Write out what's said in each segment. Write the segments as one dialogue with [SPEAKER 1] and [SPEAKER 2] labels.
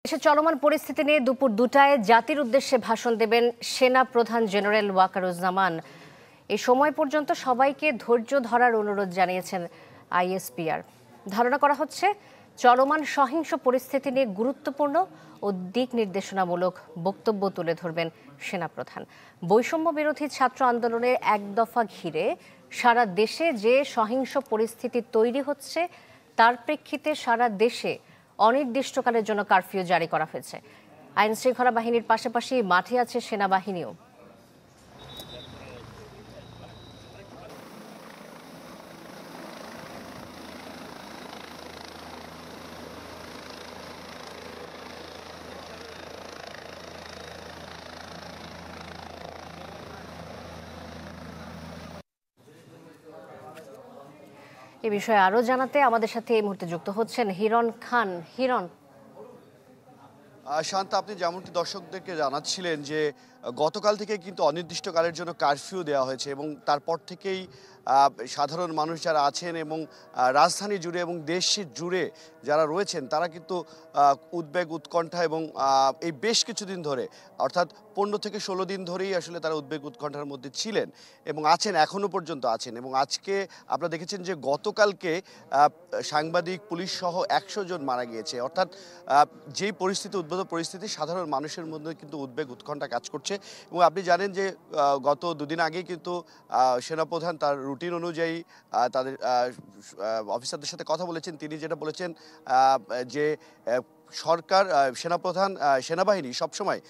[SPEAKER 1] দেশের চলমান পরিস্থিতি নিয়ে দুপুর 2টায় জাতির উদ্দেশ্যে ভাষণ দেবেন সেনা প্রধান জেনারেল ওয়াকারুজ্জামান। এই সময় পর্যন্ত সবাইকে ধৈর্য ধরার অনুরোধ জানিয়েছেন আইএসপিআর। ধারণা করা হচ্ছে চলমান সহিংস পরিস্থিতি নিয়ে গুরুত্বপূর্ণ ও দিক নির্দেশনামূলক বক্তব্য তুলে ধরবেন সেনাপ্রধান। বৈষম্য বিরোধী ছাত্র আন্দোলনের এক দফা ঘিরে সারা দেশে যে সহিংস পরিস্থিতি তৈরি হচ্ছে তার প্রেক্ষিতে সারা দেশে অনির্দিষ্টকালের জন্য কারফিউ জারি করা হয়েছে। আইন শৃঙ্খলা বাহিনীর পাশাপাশি মাঠে আছে সেনাবাহিনীও। এ বিষয়ে আরো জানাতে আমাদের সাথে এই মুহূর্তে যুক্ত হচ্ছেন হিরণ খান। হিরণ,
[SPEAKER 2] শান্ত, আপনি যেমনটি দর্শকদেরকে জানাচ্ছিলেন যে গতকাল থেকে কিন্তু অনির্দিষ্টকালের জন্য কারফিউ দেওয়া হয়েছে এবং তারপর থেকেই সাধারণ মানুষ যারা আছেন এবং রাজধানী জুড়ে এবং দেশ জুড়ে যারা রয়েছেন তারা কিন্তু উদ্বেগ উৎকণ্ঠা এবং এই বেশ কিছুদিন ধরে অর্থাৎ 15 থেকে 16 দিন ধরেই আসলে তারা উদ্বেগ উৎকণ্ঠার মধ্যে ছিলেন এবং আছেন, এখনও পর্যন্ত আছেন। এবং আজকে আপনারা দেখেছেন যে গতকালকে সাংবাদিক, পুলিশ সহ 100 জন মারা গিয়েছে। অর্থাৎ যেই পরিস্থিতি, উদ্ভূত পরিস্থিতি, সাধারণ মানুষের মধ্যে কিন্তু উদ্বেগ উৎকণ্ঠা কাজ করছে। এবং আপনি জানেন যে গত দুদিন আগেই কিন্তু সেনাপ্রধান তার রুটিন অনুযায়ী তাদের অফিসারদের সাথে কথা বলেছেন। তিনি যেটা বলেছেন যে সরকার, সেনাপ্রধান, সেনাবাহিনী সবসময়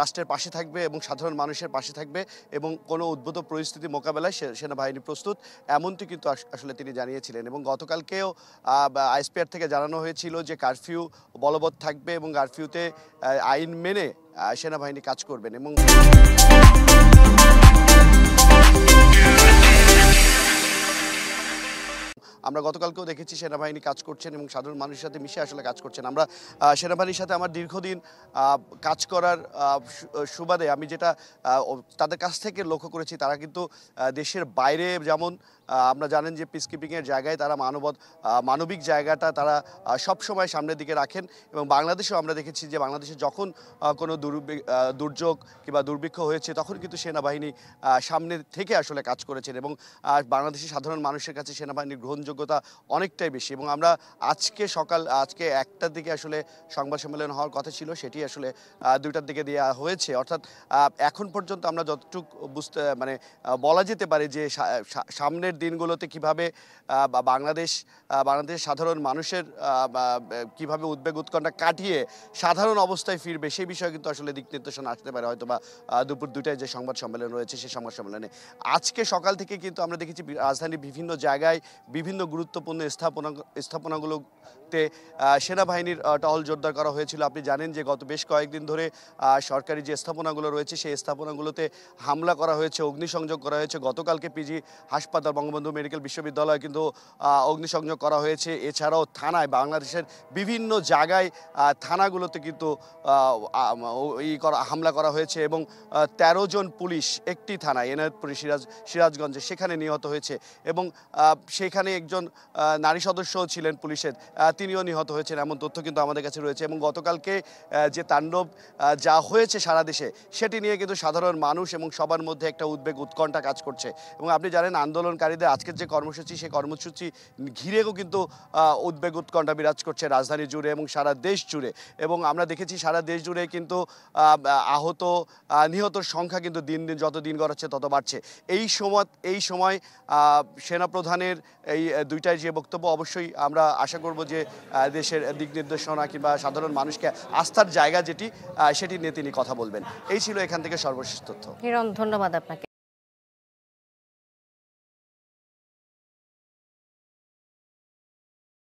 [SPEAKER 2] রাষ্ট্রের পাশে থাকবে এবং সাধারণ মানুষের পাশে থাকবে এবং কোনো উদ্ভূত পরিস্থিতি মোকাবেলায় সেনাবাহিনী প্রস্তুত, এমনটি কিন্তু আসলে তিনি জানিয়েছিলেন। এবং গতকালকেও আইএসপিআর থেকে জানানো হয়েছিল যে কারফিউ বলবৎ থাকবে এবং কারফিউতে আইন মেনে সেনাবাহিনী কাজ করবেন। এবং আমরা গতকালকেও দেখেছি সেনাবাহিনী কাজ করছেন এবং সাধারণ মানুষের সাথে মিশে আসলে কাজ করছেন। আমরা সেনাবাহিনীর সাথে আমার দীর্ঘদিন কাজ করার সুবাদে আমি যেটা তাদের কাছ থেকে লক্ষ্য করেছি, তারা কিন্তু দেশের বাইরে যেমন আমরা জানেন যে পিসকিপিংয়ের জায়গায় তারা মানবিক জায়গাটা তারা সবসময় সামনের দিকে রাখেন। এবং বাংলাদেশেও আমরা দেখেছি যে বাংলাদেশে যখন কোনো দুর্যোগ কিংবা দুর্ভিক্ষ হয়েছে তখন কিন্তু সেনাবাহিনী সামনে থেকে আসলে কাজ করেছেন এবং বাংলাদেশের সাধারণ মানুষের কাছে সেনাবাহিনীর গ্রহণযোগ্যতা অনেকটাই বেশি। এবং আমরা আজকে 1টার দিকে আসলে সংবাদ সম্মেলন হওয়ার কথা ছিল, সেটি আসলে 2টার দিকে দেওয়া হয়েছে। অর্থাৎ এখন পর্যন্ত আমরা যতটুকু বলা যেতে পারে যে সামনের দিনগুলোতে কিভাবে বাংলাদেশ সাধারণ মানুষের কিভাবে উদ্বেগ উৎকণ্ঠা কাটিয়ে সাধারণ অবস্থায় ফিরবে সেই বিষয়ে কিন্তু আসলে দিক নির্দেশনা আসতে পারে হয়তো বা দুপুর 2টায় যে সংবাদ সম্মেলন রয়েছে সেই সংবাদ সম্মেলনে। আজকে সকাল থেকে কিন্তু আমরা দেখেছি রাজধানীর বিভিন্ন জায়গায় বিভিন্ন গুরুত্বপূর্ণ স্থাপনাগুলোতে সেনাবাহিনীর টহল জোরদার করা হয়েছিল। আপনি জানেন যে গত বেশ কয়েকদিন ধরে সরকারি যে স্থাপনাগুলো রয়েছে সেই স্থাপনাগুলোতে হামলা করা হয়েছে, অগ্নিসংযোগ করা হয়েছে। গতকালকে পিজি হাসপাতাল, বঙ্গবন্ধু মেডিকেল বিশ্ববিদ্যালয় কিন্তু অগ্নিসংযোগ করা হয়েছে। এছাড়াও থানায়, বাংলাদেশের বিভিন্ন জায়গায় থানাগুলোতে কিন্তু হামলা করা হয়েছে এবং 13 জন পুলিশ একটি থানায়, এনায়েতপুর সিরাজগঞ্জে, সেখানে নিহত হয়েছে। এবং সেখানে একজন নারী সদস্যও ছিলেন পুলিশের, তিনিও নিহত হয়েছেন, এমন তথ্য কিন্তু আমাদের কাছে রয়েছে। এবং গতকালকে যে তাণ্ডব যা হয়েছে সারা দেশে সেটি নিয়ে কিন্তু সাধারণ মানুষ এবং সবার মধ্যে একটা উদ্বেগ উৎকণ্ঠা কাজ করছে। এবং আপনি জানেন আন্দোলনকারীদের আজকের যে কর্মসূচি, সেই কর্মসূচি ঘিরেও কিন্তু উদ্বেগ উৎকণ্ঠা বিরাজ করছে রাজধানী জুড়ে এবং সারা দেশ জুড়ে। এবং আমরা দেখেছি সারা দেশ জুড়ে কিন্তু আহত নিহতর সংখ্যা কিন্তু যত দিন গড়াচ্ছে তত বাড়ছে। এই সময় সেনাপ্রধানের এই 2টায় যে বক্তব্য, অবশ্যই আমরা আশা করব যে দেশের দিক নির্দেশনা কিংবা সাধারণ মানুষকে আস্থার জায়গা যেটি, সেটি নিয়ে তিনি কথা বলবেন। এই ছিল এখান থেকে সর্বশেষ তথ্য।
[SPEAKER 1] হিরণ, ধন্যবাদ আপনাকে।